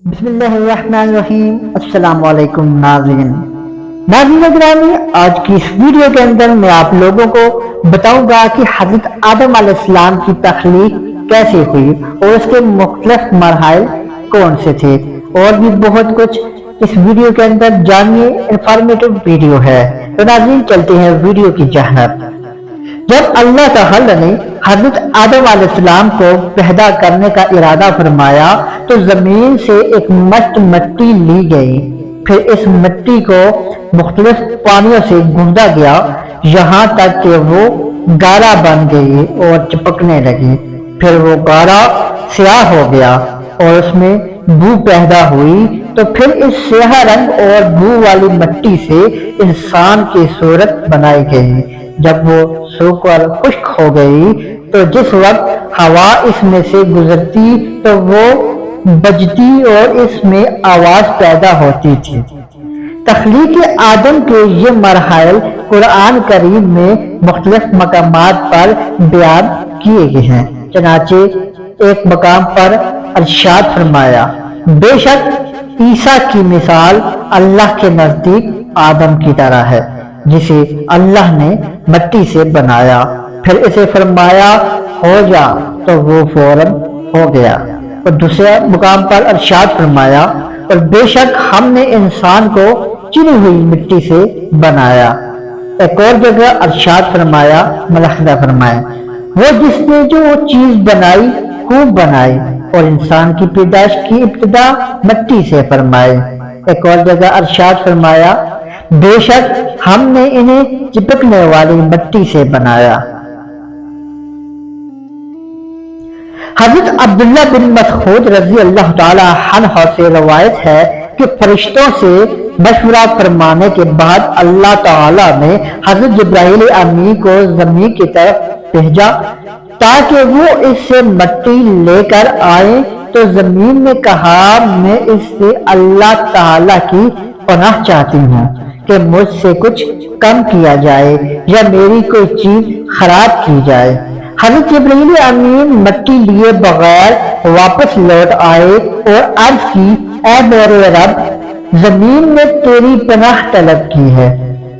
بسم اللہ الرحمن الرحیم۔ السلام علیکم ناظرین گرامی، آج کی اس ویڈیو کے اندر میں آپ لوگوں کو بتاؤں گا کہ حضرت آدم علیہ السلام کی تخلیق کیسے ہوئی اور اس کے مختلف مراحل کون سے تھے، اور بھی بہت کچھ اس ویڈیو کے اندر جانیے۔ انفارمیٹو ویڈیو ہے تو ناظرین چلتے ہیں ویڈیو کی جانب۔ جب اللہ تعالی نے حضرت آدم علیہ السلام کو پیدا کرنے کا ارادہ فرمایا تو زمین سے ایک مشت مٹی لی گئی، پھر اس مٹی کو مختلف پانیوں سے گوندا گیا یہاں تک کہ وہ گارا بن گئی اور چپکنے لگی۔ پھر وہ گارا سیاہ ہو گیا اور اس میں بو پیدا ہوئی، تو پھر اس سیاہ رنگ اور بو والی مٹی سے انسان کی صورت بنائی گئی۔ جب وہ سوکھ کر خشک ہو گئی تو جس وقت ہوا اس میں سے گزرتی تو وہ بجتی اور اس میں آواز پیدا ہوتی تھی۔ تخلیق آدم کے یہ مراحل قرآن کریم میں مختلف مقامات پر بیان کیے گئے ہیں۔ چنانچہ ایک مقام پر ارشاد فرمایا، بے شک عیسیٰ کی مثال اللہ کے نزدیک آدم کی طرح ہے، جسے اللہ نے مٹی سے بنایا، پھر اسے فرمایا ہو جا تو وہ فوراً ہو گیا۔ اور دوسرے مقام پر ارشاد فرمایا، اور بے شک ہم نے انسان کو چنی ہوئی مٹی سے بنایا۔ ایک اور جگہ ارشاد فرمایا، ملاحظہ فرمائے، وہ جس نے جو چیز بنائی خوب بنائی، اور انسان کی پیدائش کی ابتدا مٹی سے فرمائے۔ ایک اور جگہ ارشاد فرمایا، بے شک ہم نے انہیں چپکنے والی مٹی سے بنایا۔ حضرت عبداللہ بن مسعود رضی اللہ تعالی عنہ سے روایت ہے کہ فرشتوں سے مشورہ فرمانے کے بعد اللہ تعالی نے حضرت جبرائیل امین کو زمین کی طرف بھیجا تاکہ وہ اس سے مٹی لے کر آئیں، تو زمین نے کہا، میں اس سے اللہ تعالی کی پناہ چاہتی ہوں کہ مجھ سے کچھ کم کیا جائے یا میری کوئی چیز خراب کی جائے۔ حضرت جبرائیل امین مٹی لیے بغیر واپس لوٹ آئے اور عرض کی، اے میرے رب، زمین نے تیری پناہ طلب کی ہے،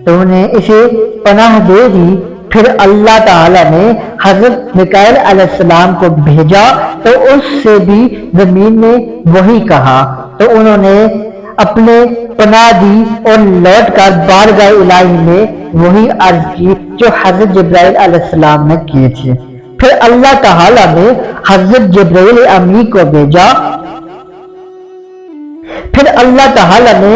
تو نے اسے پناہ دے دی۔ پھر اللہ تعالی نے حضرت میکائیل علیہ السلام کو بھیجا تو اس سے بھی زمین نے وہی کہا، تو انہوں نے اپنے پناہ دی اور لوٹ کر بارگاہ الہی میں وہی عرض کی جو حضرت جبرائیل علیہ السلام نے کی تھی۔ پھر اللہ تعالی نے حضرت جبرائیل امین کو بھیجا، پھر اللہ تعالی نے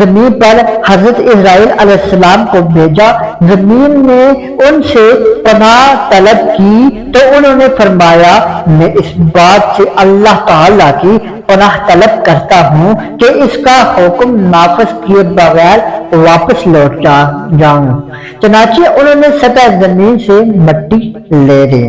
زمین پر حضرت اسرائیل علیہ السلام کو بھیجا۔ زمین نے ان سے پناہ طلب کی تو انہوں نے فرمایا، میں اس بات سے اللہ تعالیٰ کی پناہ طلب کرتا ہوں کہ اس کا حکم نافذ کیے بغیر واپس لوٹ جاؤں۔ چنانچہ انہوں نے سطح زمین سے مٹی لے لی۔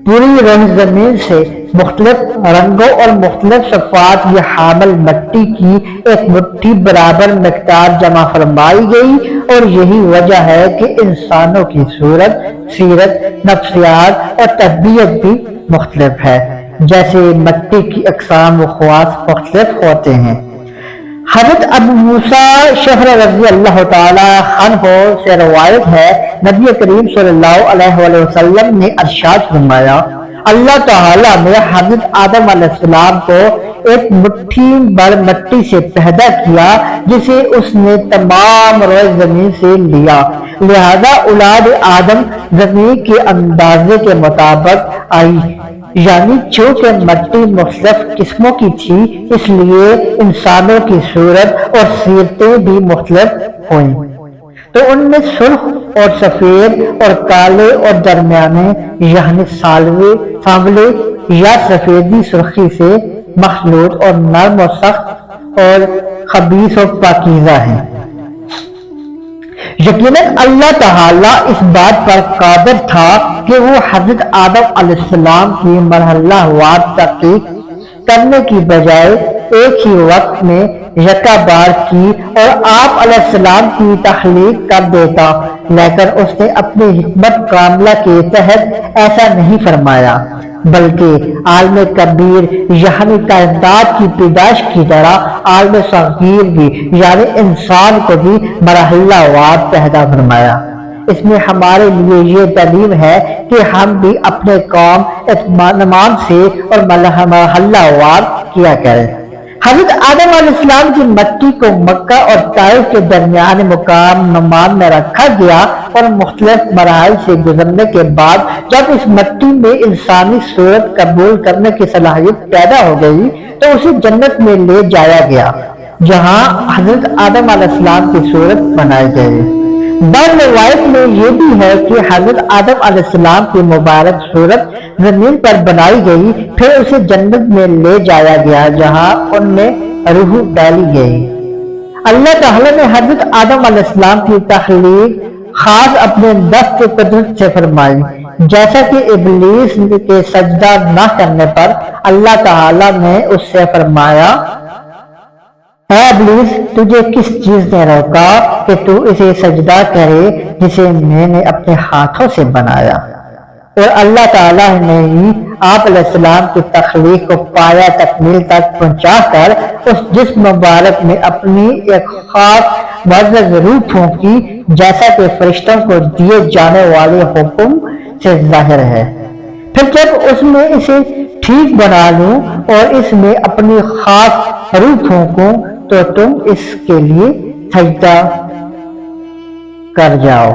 پوری روح زمین سے مختلف رنگوں اور مختلف صفات یہ حامل مٹی کی ایک مٹھی برابر مقدار جمع فرمائی گئی، اور یہی وجہ ہے کہ انسانوں کی صورت، سیرت، نفسیات اور تربیت بھی مختلف ہے، جیسے مٹی کی اقسام و خواص مختلف ہوتے ہیں۔ حضرت ابو موسیٰ شہر رضی اللہ تعالی عنہ سے روایت ہے، نبی کریم صلی اللہ علیہ وآلہ وسلم نے ارشاد فرمایا، اللہ تعالی نے حضرت آدم علیہ السلام کو ایک مٹھی بھر مٹی سے پیدا کیا جسے اس نے تمام روئے زمین سے لیا، لہذا اولاد آدم زمین کے اندازے کے مطابق آئی، یعنی چونکہ مٹی مختلف قسموں کی تھی اس لیے انسانوں کی صورت اور سیرتیں بھی مختلف ہوئیں، تو ان میں سرخ اور سفید اور کالے اور درمیانے، یعنی سانولے یا سفیدی سرخی سے مخلوط، اور نرم و سخت اور خبیث و پاکیزہ ہیں۔ یقیناً اللہ تعالیٰ اس بات پر قادر تھا کہ وہ حضرت آدم علیہ السلام کی مرحلہ وار تحقیق کرنے کی بجائے ایک ہی وقت میں یکا بار کی اور آپ علیہ السلام کی تخلیق کر دیتا، لیکن اس نے اپنی حکمت کاملہ کے تحت ایسا نہیں فرمایا۔ بلکہ عالم کبیر یعنی کائنات کی پیدائش کی طرح عالم صغیر بھی یعنی انسان کو بھی مرحلہ وار پیدا فرمایا۔ اس میں ہمارے لیے یہ تعلیم ہے کہ ہم بھی اپنے قوم اطمینان سے اور مرحلہ وار کیا کریں۔ حضرت آدم علیہ السلام کی مٹی کو مکہ اور طائف کے درمیان مقام نعمان میں رکھا گیا اور مختلف مراحل سے گزرنے کے بعد جب اس مٹی میں انسانی صورت قبول کرنے کی صلاحیت پیدا ہو گئی تو اسے جنت میں لے جایا گیا، جہاں حضرت آدم علیہ السلام کی صورت بنائی گئی۔ بعض روایت میں یہ بھی ہے کہ حضرت آدم علیہ السلام کی مبارک صورت زمین پر بنائی گئی، پھر اسے جنت میں لے جایا گیا جہاں ان میں روح ڈالی گئی۔ اللہ تعالیٰ نے حضرت آدم علیہ السلام کی تخلیق خاص اپنے دست قدرت سے فرمائی، جیسا کہ ابلیس کے سجدہ نہ کرنے پر اللہ تعالیٰ نے اس سے فرمایا، اے ابلیس، تجھے کس چیز نے روکا کہ تو اسے سجدہ کرے جسے میں نے اپنے ہاتھوں سے بنایا؟ اور اللہ تعالیٰ نے ہی آپ علیہ السلام کی تخلیق کو پایا تکمیل تک پہنچا کر اس جسم مبارک میں اپنی ایک خاص معزز روح پھونکی، جیسا کہ فرشتوں کو دیے جانے والے حکم سے ظاہر ہے۔ پھر جب اس میں اسے ٹھیک بنا لوں اور اس میں اپنی خاص روح پھونکوں تو تم اس کے لیے سجدہ کر جاؤ۔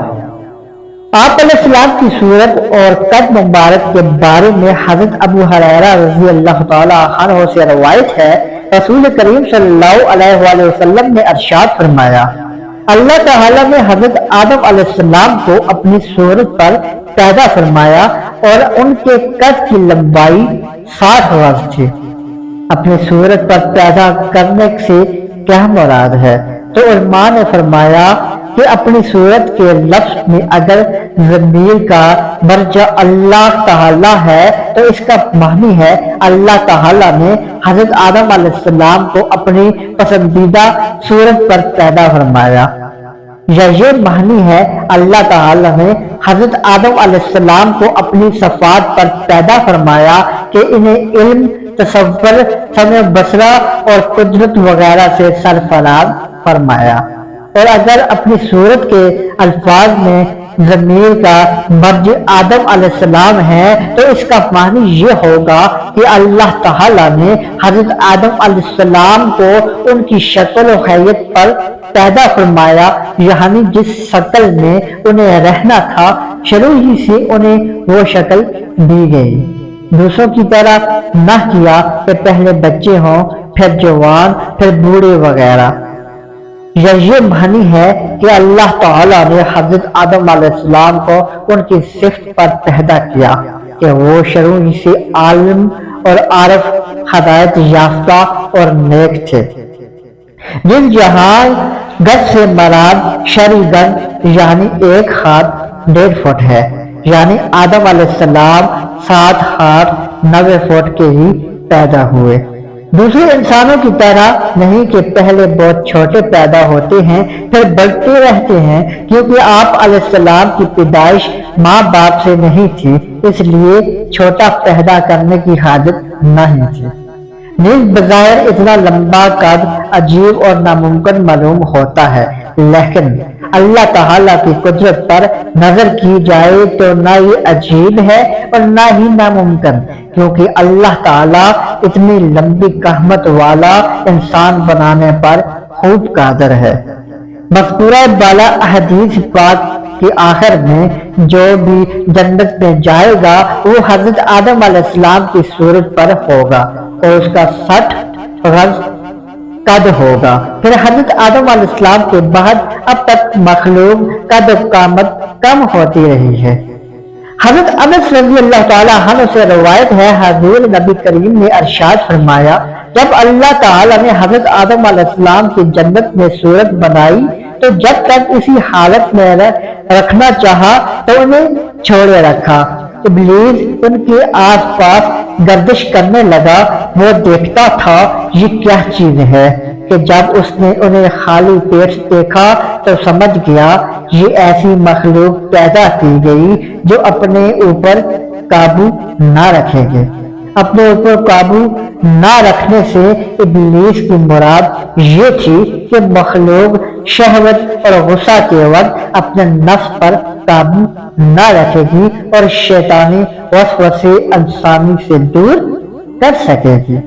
آپ علیہ السلام کی صورت اور قد مبارک کے بارے میں حضرت ابو ہریرہ رضی اللہ تعالی عنہ سے روایت ہے، رسول کریم صلی اللہ علیہ وآلہ وسلم نے ارشاد فرمایا، اللہ تعالیٰ نے حضرت آدم علیہ السلام کو اپنی صورت پر پیدا فرمایا اور ان کے قد کی لمبائی 60 گز تھی۔ اپنی صورت پر پیدا کرنے سے کیا مراد ہے؟ تو علماء نے فرمایا کہ اپنی صورت کے لفظ میں اگر ضمیر کا مرجع اللہ تعالیٰ ہے تو اس کا معنی ہے اللہ تعالیٰ نے حضرت آدم علیہ السلام کو اپنی پسندیدہ صورت پر پیدا فرمایا، یا یہ معنی ہے اللہ تعالیٰ نے حضرت آدم علیہ السلام کو اپنی صفات پر پیدا فرمایا کہ انہیں علم، تصور، سمع بصرہ اور قدرت وغیرہ سے سرفراز فرمایا۔ اور اگر اپنی صورت کے الفاظ میں ضمیر کا مرجع آدم علیہ السلام ہے تو اس کا معنی یہ ہوگا کہ اللہ تعالیٰ نے حضرت آدم علیہ السلام کو ان کی شکل و حیت پر پیدا فرمایا، یعنی جس شکل میں انہیں رہنا تھا شروع ہی سے انہیں وہ شکل دی گئی، دوسروں کی طرح نہ کیا کہ پہلے بچے ہوں پھر جوان پھر بوڑھے وغیرہ۔ یا یہ معنی ہے کہ اللہ تعالیٰ نے حضرت آدم علیہ السلام کو ان کی صفت پر پیدا کیا کہ وہ شروع ہی سے عالم اور عارف، ہدایت یافتہ اور نیک تھے۔ جس جہاں گز سے مراد شرعی گز یعنی 1 ہاتھ 1.5 فٹ ہے، یعنی آدم علیہ السلام 7 ہاتھ 9 فٹ کے ہی پیدا ہوئے۔ دوسرے انسانوں کی طرح نہیں کہ پہلے بہت چھوٹے پیدا ہوتے ہیں پھر بڑھتے رہتے ہیں، کیونکہ آپ علیہ السلام کی پیدائش ماں باپ سے نہیں تھی، اس لیے چھوٹا پیدا کرنے کی حاجت نہیں تھی۔ نیز بظاہر اتنا لمبا قد عجیب اور ناممکن معلوم ہوتا ہے، لیکن اللہ تعالیٰ کی قدرت پر نظر کی جائے تو نہ یہ عجیب ہے اور نہ ہی ناممکن، کیونکہ اللہ تعالیٰ اتنی لمبی قامت والا انسان بنانے پر خوب قادر ہے۔ مذکورہ بالا احادیث پاک کے آخر میں جو بھی جنت میں جائے گا وہ حضرت آدم علیہ السلام کی صورت پر ہوگا اور اس کا 60 گز قد ہوگا۔ پھر حضرت آدم علیہ السلام کے بعد اب تک مخلوق قد و قامت کم ہوتی رہی ہے۔ حضرت انس رضی اللہ تعالی عنہ سے روایت ہے، حضور نبی کریم نے ارشاد فرمایا، جب اللہ تعالی نے حضرت آدم علیہ السلام کی جنت میں صورت بنائی تو جب تک اسی حالت میں رکھنا چاہا تو انہیں چھوڑے رکھا۔ ابلیس ان کے آس پاس گردش کرنے لگا، وہ دیکھتا تھا یہ کیا چیز ہے، کہ جب اس نے انہیں خالی پیٹ دیکھا تو سمجھ گیا یہ ایسی مخلوق پیدا کی گئی جو اپنے اوپر قابو نہ رکھیں گے۔ اپنے اوپر قابو نہ رکھنے سے ابلیس کی مراد یہ تھی کہ مخلوق شہوت اور غصہ کے وقت اپنے نفس پر قابو نہ رکھے گی اور شیطانی وسوسے انسانی سے دور کر سکے گی۔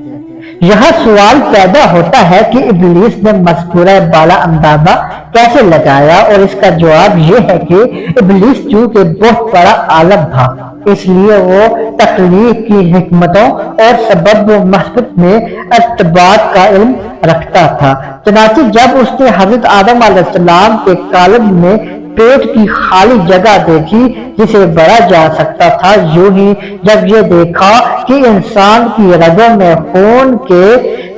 یہاں سوال پیدا ہوتا ہے کہ ابلیس نے مذکورہ بالا اندازہ کیسے لگایا، اور اس کا جواب یہ ہے کہ ابلیس چونکہ بہت بڑا عالم تھا، اس لیے وہ تخلیق کی حکمتوں اور سبب و مسبب میں ارتباط کا علم رکھتا تھا۔ چنانچہ جب اس نے حضرت آدم علیہ السلام کے قالب میں پیٹ کی خالی جگہ دیکھی جسے بڑھا جا سکتا تھا، یوں ہی جب یہ دیکھا کہ انسان کی رگوں میں خون کے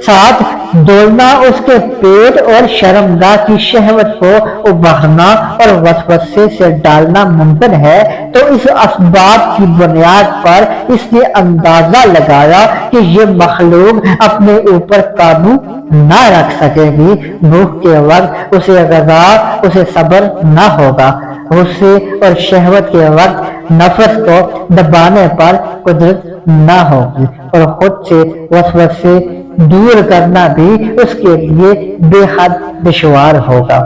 ساتھ دوڑنا اس کے پیٹ اور شرمگاہ کی شہوت کو ابھارنا اور وسوسے سے ڈالنا ممکن ہے، تو اس اسباب کی بنیاد پر اس نے اندازہ لگایا کہ یہ مخلوق اپنے اوپر قابو نہ رکھ سکے گی۔ بھوک کے وقت اسے غذا، اسے صبر نہ ہوگا، غصے اور شہوت کے وقت نفس کو دبانے پر قدرت نہ ہوگی، اور خود سے وسوسے دور کرنا بھی اس کے لیے بے حد دشوار ہوگا۔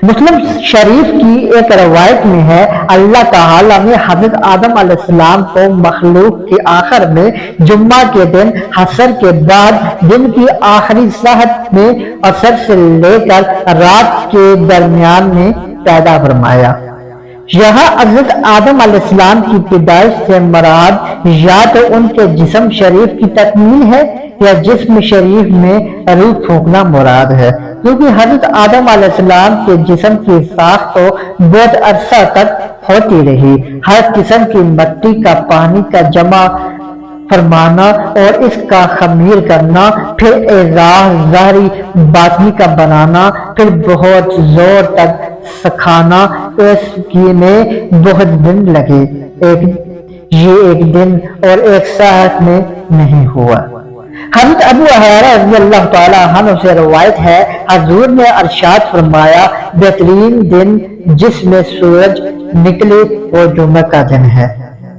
مسلم شریف کی ایک روایت میں ہے، اللہ تعالیٰ نے حضرت آدم علیہ السلام کو مخلوق کے آخر میں جمعہ کے دن حسر کے بعد دن کی آخری ساعت میں عصر سے لے کر رات کے درمیان میں پیدا فرمایا۔ یہاں حضرت آدم علیہ السلام کی پیدائش سے مراد یا تو ان کے جسم شریف کی تکمیل ہے یا جسم شریف میں روح پھونکنا مراد ہے، کیونکہ حضرت آدم علیہ السلام کے جسم کی ساخت تو بہت عرصہ تک ہوتی رہی۔ ہر قسم کی مٹی کا پانی کا جمع فرمانا اور اس کا خمیر کرنا، پھر اعزاز ظاہری باطنی کا بنانا، پھر بہت زور تک سکھانا، اس میں بہت دن لگے، یہ ایک دن اور ایک ساعت میں نہیں ہوا۔ حضرت ابو ہریرہ رضی اللہ تعالی عنہ سے روایت ہے، حضور نے ارشاد فرمایا، بہترین دن جس میں سورج نکلے وہ جمعہ کا دن ہے۔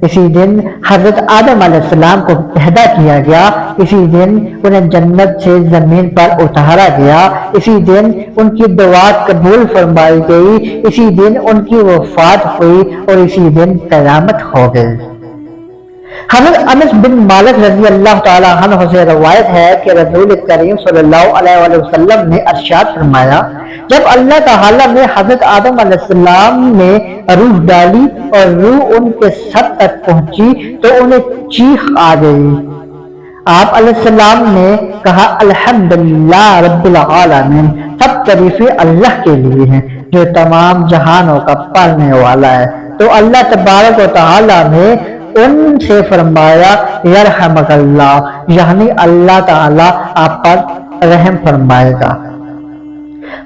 اسی دن حضرت آدم علیہ السلام کو پیدا کیا گیا، اسی دن انہیں جنت سے زمین پر اتارا گیا، اسی دن ان کی دعا قبول فرمائی گئی، اسی دن ان کی وفات ہوئی اور اسی دن قیامت ہو گئی۔ حضرت انس بن مالک رضی اللہ تعالی عنہ سے روایت ہے کہ رسول کریم صلی اللہ علیہ وسلم نے ارشاد فرمایا، جب اللہ تعالی نے حضرت آدم علیہ السلام میں روح ڈالی اور روح ان کے سر تک پہنچی تو انہیں چیخ آ گئی۔ آپ علیہ السلام نے کہا، الحمدللہ رب العالمین، سب تعریفیں اللہ کے لیے ہیں جو تمام جہانوں کا پالنے والا ہے۔ تو اللہ تبارک و تعالی نے ان سے فرمایا، یرحمک اللہ، یعنی اللہ تعالیٰ آپ پر رحم فرمائے گا۔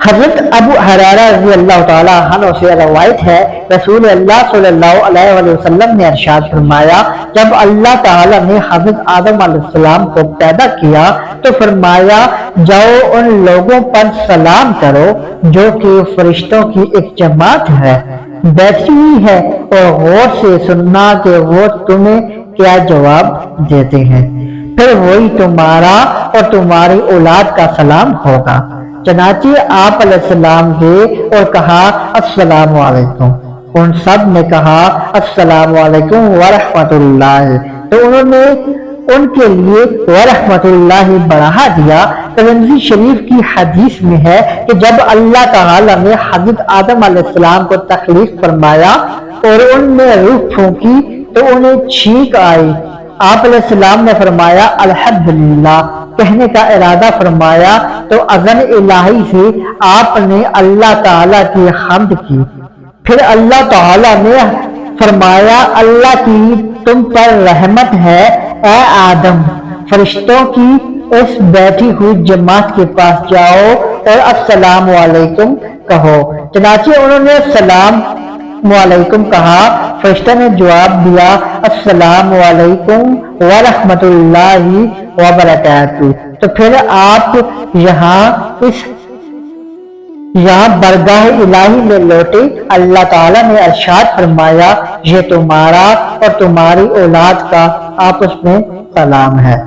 حضرت ابو ہریرہ رضی اللہ تعالیٰ عنہ سے روایت ہے، رسول اللہ صلی اللہ علیہ وسلم نے ارشاد فرمایا، جب اللہ تعالیٰ نے حضرت آدم علیہ السلام کو پیدا کیا تو فرمایا، جاؤ ان لوگوں پر سلام کرو جو کہ فرشتوں کی ایک جماعت ہے، بیٹھی ہوئی ہے، اور غور سے سننا کہ وہ تمہیں کیا جواب دیتے ہیں، پھر وہی تمہارا اور تمہاری اولاد کا سلام ہوگا۔ چنانچہ آپ علیہ السلام گئے اور کہا، السلام علیکم۔ ان سب نے کہا، السلام علیکم ورحمۃ اللہ، تو انہوں نے ان کے لیے ورحمۃ اللہ بڑھا دیا۔ ترمذی شریف کی حدیث میں ہے کہ جب اللہ تعالی نے حضرت آدم علیہ السلام کو تخلیق فرمایا اور ان میں روح پھونکی تو انہیں چھینک آئی۔ آپ علیہ السلام نے فرمایا، الحمدللہ کہنے کا ارادہ فرمایا تو اذن الہی سے آپ نے اللہ تعالیٰ کی حمد کی۔ پھر اللہ تعالیٰ نے فرمایا، اللہ کی تم پر رحمت ہے، اے آدم، فرشتوں کی اس بیٹھی ہوئی جماعت کے پاس جاؤ اور السلام علیکم کہو۔ چنانچہ انہوں نے السلام علیکم کہا، فرشتہ نے جواب دیا، السلام علیکم ورحمۃ اللہ وبرکاتہ۔ تو پھر آپ یہاں اس یہاں برگاہ الہی میں لوٹے اللہ تعالیٰ نے ارشاد فرمایا یہ تمہارا اور تمہاری اولاد کا آپس میں سلام ہے۔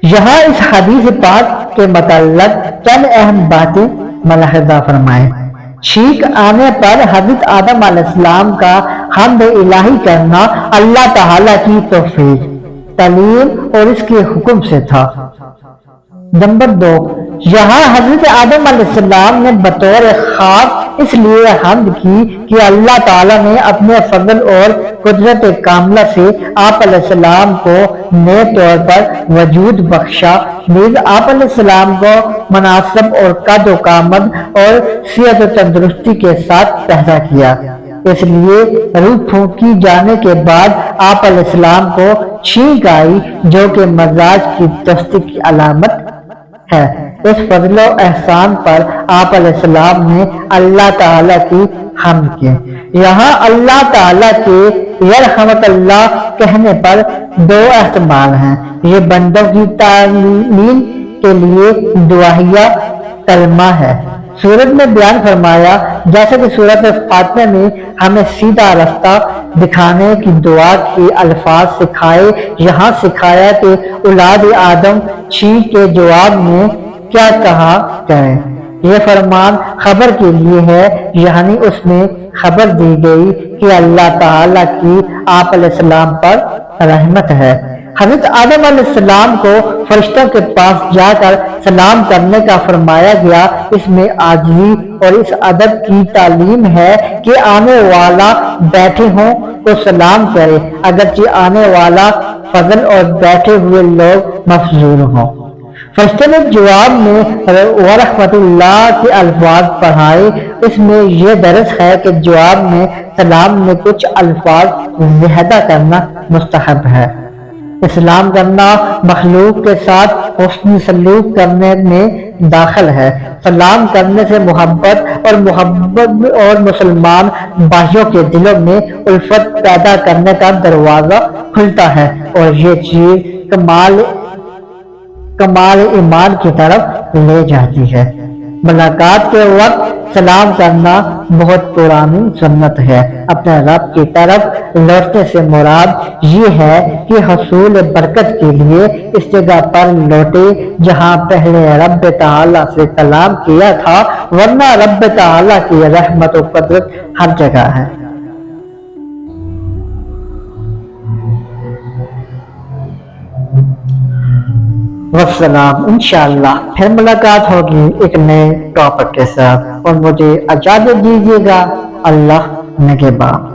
یہاں اس حدیث پاک کے متعلق چند اہم باتیں ملاحظہ فرمائیں۔ چھینک آنے پر حضرت آدم علیہ السلام کا حمد الہی کرنا اللہ تعالیٰ کی توفیق، تعلیم اور اس کے حکم سے تھا۔ نمبر 2، یہاں حضرت آدم علیہ السلام نے بطور خاص اس لیے حمد کی کہ اللہ تعالیٰ نے اپنے فضل اور قدرت کاملہ سے آپ علیہ السلام کو نئے طور پر وجود بخشا، نیز آپ علیہ السلام کو مناسب اور قد و قامت اور صحت و تندرستی کے ساتھ پیدا کیا۔ اس لیے روح پھونکی جانے کے بعد آپ علیہ السلام کو چھینک آئی جو کہ مزاج کی درستی کی علامت ہے۔ اس فضل و احسان پر آپ علیہ السلام نے اللہ تعالیٰ کی حمد کی۔ یہاں اللہ تعالیٰ کے یرحمک اللہ کہنے پر دو احتمال ہیں۔ یہ بندوں کی تعمیم کے لیے دعائیہ کلمہ ہے۔ سورت میں بیان فرمایا جیسا کہ سورت فاطمہ میں ہمیں سیدھا رستہ دکھانے کی دعا کے الفاظ سکھائے، یہاں سکھایا کہ اولاد آدم چھینک کے جواب میں کیا کہا کریں۔ یہ فرمان خبر کے لیے ہے، یعنی اس میں خبر دی گئی کہ اللہ تعالیٰ کی آپ علیہ السلام پر رحمت ہے۔ حضرت آدم علیہ السلام کو فرشتوں کے پاس جا کر سلام کرنے کا فرمایا گیا۔ اس میں عاجزی اور اس ادب کی تعلیم ہے کہ آنے والا بیٹھے ہوں تو سلام کرے، اگرچہ آنے والا فضل اور بیٹھے ہوئے لوگ مفضول ہوں۔ فرشتے نے جواب میں ورحمت اللہ کے الفاظ پڑھائے۔ اس میں یہ درس ہے کہ جواب میں سلام میں کچھ الفاظ زیادہ کرنا مستحب ہے۔ اسلام کرنا مخلوق کے ساتھ حسن سلوک کرنے میں داخل ہے۔ سلام کرنے سے محبت اور مسلمان بھائیوں کے دلوں میں الفت پیدا کرنے کا دروازہ کھلتا ہے اور یہ چیز کمال ایمان کی طرف لے جاتی ہے۔ ملاقات کے وقت سلام کرنا بہت پرانی سنت ہے۔ اپنے رب کی طرف لوٹنے سے مراد یہ ہے کہ حصول برکت کے لیے اس جگہ پر لوٹے جہاں پہلے رب تعالیٰ سے کلام کیا تھا، ورنہ رب تعالیٰ کی رحمت و قدرت ہر جگہ ہے۔ والسلام، انشاءاللہ پھر ملاقات ہوگی ایک نئے ٹاپک کے ساتھ، اور مجھے اجازت دیجیے گا۔ اللہ نگہبان۔